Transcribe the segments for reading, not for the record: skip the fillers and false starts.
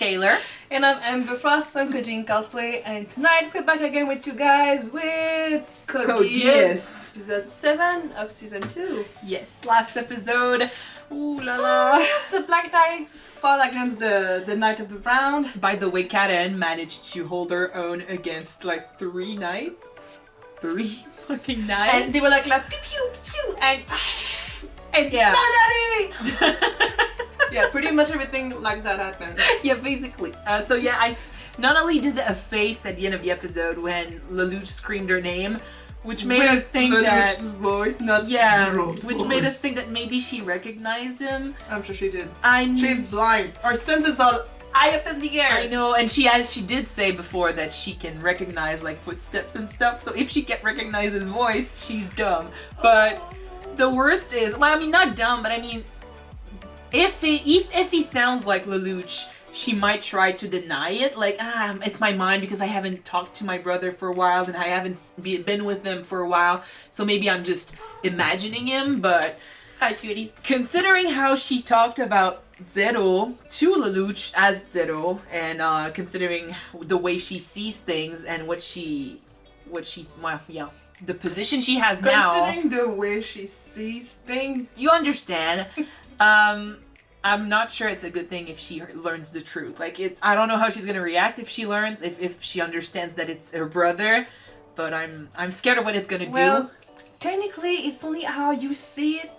Taylor. And I'm Amber Frost from Coding Cosplay, and tonight we're back again with you guys with Geass. Episode 7 of Season 2. Yes, last episode. Ooh la la. The Black Knights fought against the Knight of the Round. By the way, Karen managed to hold her own against like 3 knights. 3 fucking knights. And they were like pew pew pew and yeah. Nunnally! Yeah, pretty much everything like that happened. Yeah, basically. So yeah, I Nunnally did a face at the end of the episode when Lelouch screamed her name, which made us think that voice, not which made us think that maybe she recognized him. I'm sure she did. She's blind. Our senses are high up in the air. I know, and she did say before that she can recognize like footsteps and stuff. So if she can't recognize his voice, she's dumb. But the worst is, well, I mean, not dumb, but I mean, if he sounds like Lelouch, she might try to deny it, like, it's my mind because I haven't talked to my brother for a while and I haven't been with him for a while, so maybe I'm just imagining him. But hi, cutie. Considering how she talked about Zero to Lelouch as Zero, and considering the way she sees things and what she well, yeah, the position she has now. Considering the way she sees things, you understand. I'm not sure it's a good thing if she learns the truth. Like, I don't know how she's gonna react if she learns, if she understands that it's her brother, but I'm scared of what it's gonna do. Technically, it's only how you see it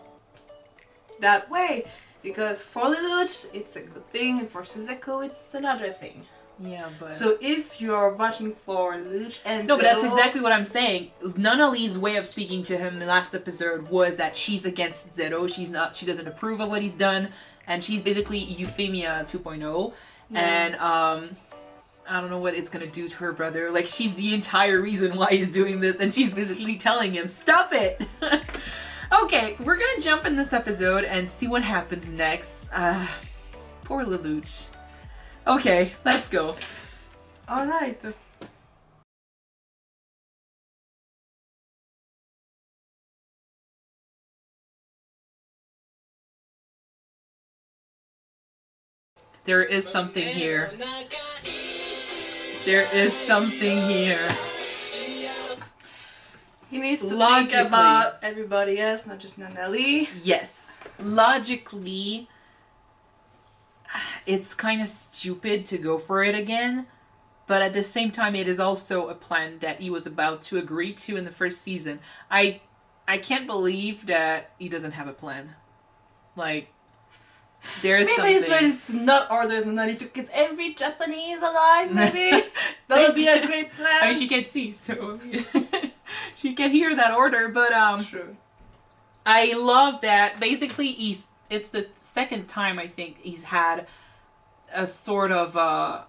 that way, because for Lelouch, it's a good thing, and for Suzuko, it's another thing. Yeah, but... So if you're watching for Lelouch and No, but that's exactly what I'm saying. Nunnally's way of speaking to him in the last episode was that she's against Zero. She doesn't approve of what he's done, and she's basically Euphemia 2.0. Yeah. And I don't know what it's gonna do to her brother. Like, she's the entire reason why he's doing this, and she's basically telling him, stop it! Okay, we're gonna jump in this episode and see what happens next. Poor Lelouch. Okay, let's go. Alright. There is something here. There is something here. He needs to think about everybody else, not just Nunnally. Yes. Logically, it's kind of stupid to go for it again, but at the same time, it is also a plan that he was about to agree to in the first season. I can't believe that he doesn't have a plan. Like, there is something. Maybe his plan is to not order Nunnally to keep every Japanese alive, maybe? That would be a great plan. I mean, she can't see, so she can't hear that order, but True. I love that. Basically, it's the second time I think he's had a sort of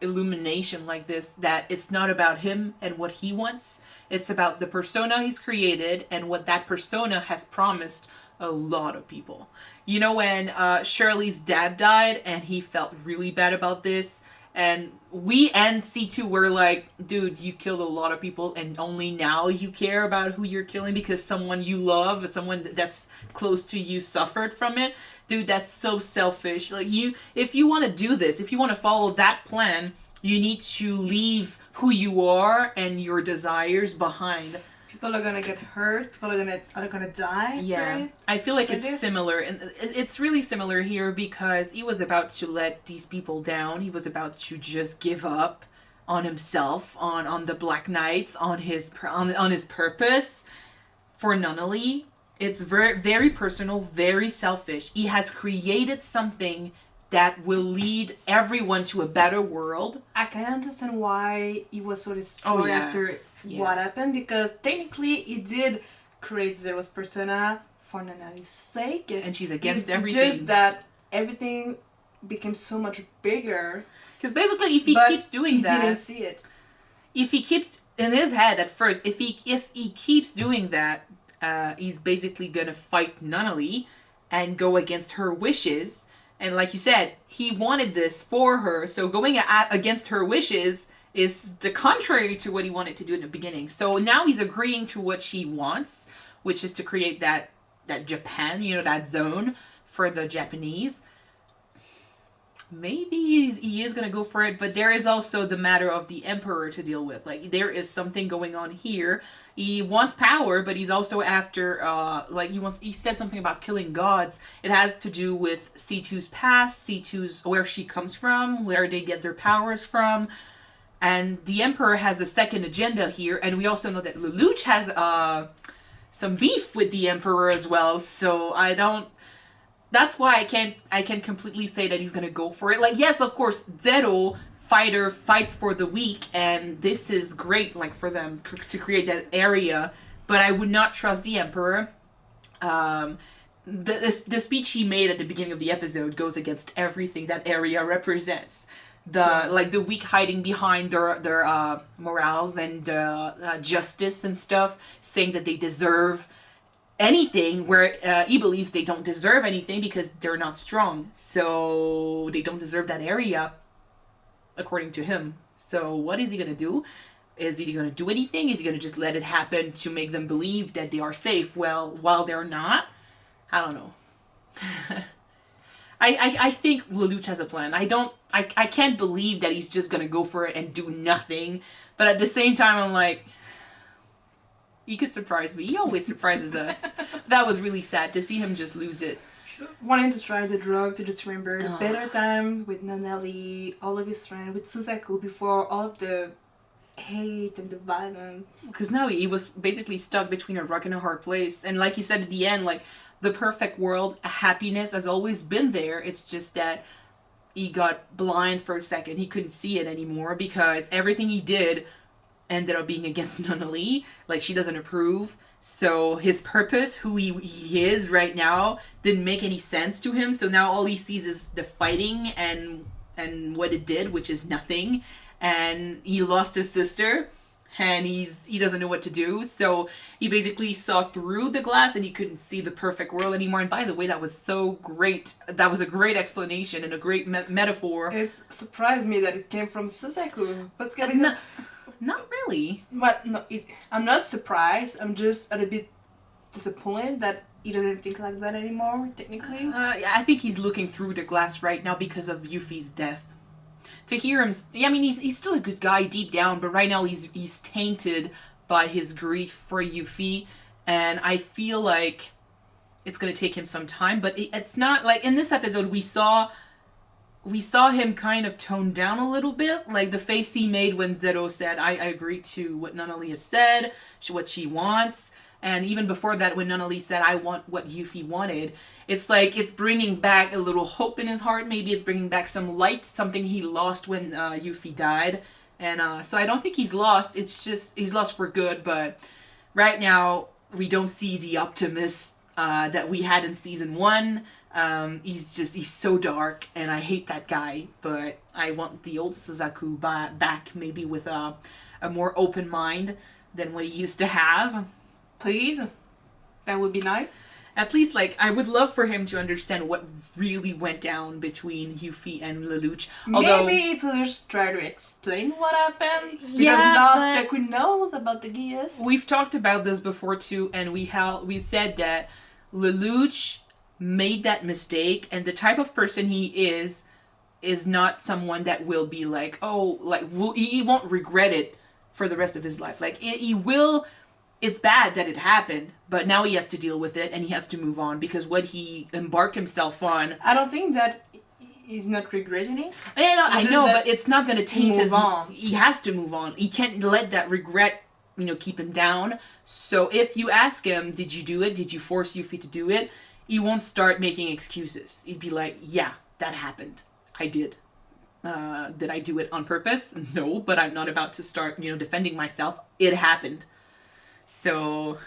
illumination like this, that it's not about him and what he wants. It's about the persona he's created and what that persona has promised a lot of people. You know, when Shirley's dad died and he felt really bad about this, and we and C2 were like, dude, you killed a lot of people and only now you care about who you're killing because someone you love, someone that's close to you suffered from it. Dude, that's so selfish. Like, if you want to do this, if you want to follow that plan, you need to leave who you are and your desires behind. People are gonna get hurt. People are gonna die. Yeah, I feel like it's similar, and it's really similar here because he was about to let these people down. He was about to just give up on himself, on the Black Knights, on his purpose. For Nunnally, it's very, very personal, very selfish. He has created something that will lead everyone to a better world. I can understand why he was so destroyed after what happened, because technically he did create Zero's persona for Nunnally's sake. And she's against everything. Just that everything became so much bigger. Because basically if he keeps doing that... he didn't see it. If he keeps... In his head at first, if he keeps doing that, he's basically gonna fight Nunnally and go against her wishes. And like you said, he wanted this for her, so going against her wishes is the contrary to what he wanted to do in the beginning. So now he's agreeing to what she wants, which is to create that Japan, that zone for the Japanese. maybe he is gonna go for it, but there is also the matter of the Emperor to deal with. Like, there is something going on here. He wants power, but he's also after, he said something about killing gods. It has to do with C2's past, C2's, where she comes from, where they get their powers from. And the Emperor has a second agenda here, and we also know that Lelouch has, some beef with the Emperor as well, so that's why I can't completely say that he's gonna go for it. Like, yes, of course, Zero fighter fights for the weak, and this is great, like, for them to create that area, but I would not trust the Emperor. The speech he made at the beginning of the episode goes against everything that area represents. The weak hiding behind their morals and justice and stuff, saying that they deserve anything, where he believes they don't deserve anything because they're not strong. So they don't deserve that area, according to him. So what is he going to do? Is he going to do anything? Is he going to just let it happen to make them believe that they are safe? Well, while they're not, I don't know. I think Lelouch has a plan. I can't believe that he's just going to go for it and do nothing. But at the same time, I'm like, he could surprise me. He always surprises us. That was really sad to see him just lose it. Wanting to try the drug, to just remember better times with Nunnally, all of his friends, with Suzaku, before all of the hate and the violence. Because now he was basically stuck between a rock and a hard place. And like you said at the end, like, the perfect world, happiness has always been there. It's just that he got blind for a second. He couldn't see it anymore because everything he did ended up being against Nunnally. Like, she doesn't approve. So his purpose, who he is right now, didn't make any sense to him. So now all he sees is the fighting and what it did, which is nothing. And he lost his sister, and he doesn't know what to do. So he basically saw through the glass, and he couldn't see the perfect world anymore. And by the way, that was so great. That was a great explanation and a great metaphor. It surprised me that it came from Suzaku. What's Not really. But no, I'm not surprised. I'm just a bit disappointed that he doesn't think like that anymore, technically. Yeah, I think he's looking through the glass right now because of Yuffie's death. To hear him, I mean, he's still a good guy deep down, but right now he's tainted by his grief for Yuffie, and I feel like it's gonna take him some time. But it's not like in this episode we saw him kind of tone down a little bit, like the face he made when Zero said, I agree to what Nunnally has said, what she wants. And even before that, when Nunnally said, I want what Yuffie wanted, it's like it's bringing back a little hope in his heart. Maybe it's bringing back some light, something he lost when Yuffie died. And so I don't think he's lost. It's just he's lost for good. But right now, we don't see the optimist that we had in season 1. He's so dark, and I hate that guy. But I want the old Suzaku back, maybe with a more open mind than what he used to have. Please, that would be nice. At least, like, I would love for him to understand what really went down between Yuffie and Lelouch. Although, maybe if Lelouch tried to explain what happened, because yeah, now Seku knows about the Geass. We've talked about this before too, and we said that Lelouch made that mistake, and the type of person he is not someone that will be like, he won't regret it for the rest of his life. Like, he will. It's bad that it happened, but now he has to deal with it, and he has to move on, because what he embarked himself on... I don't think that he's not regretting it. I know, but it's not going to taint his... on. He has to move on. He can't let that regret, keep him down. So if you ask him, did you do it? Did you force Yuffie to do it? He won't start making excuses. He'd be like, yeah, that happened. I did. Did I do it on purpose? No, but I'm not about to start, defending myself. It happened. So,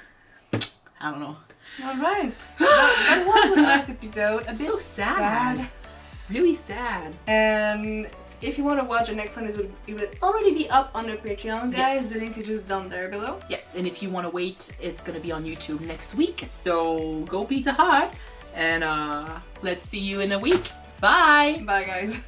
I don't know. All right. That was a nice episode. A bit so sad. Really sad. And if you want to watch the next one, it will already be up on the Patreon, guys. Yes. The link is just down there below. Yes, and if you want to wait, it's going to be on YouTube next week. So, go Pizza Hut. And let's see you in a week. Bye. Bye, guys.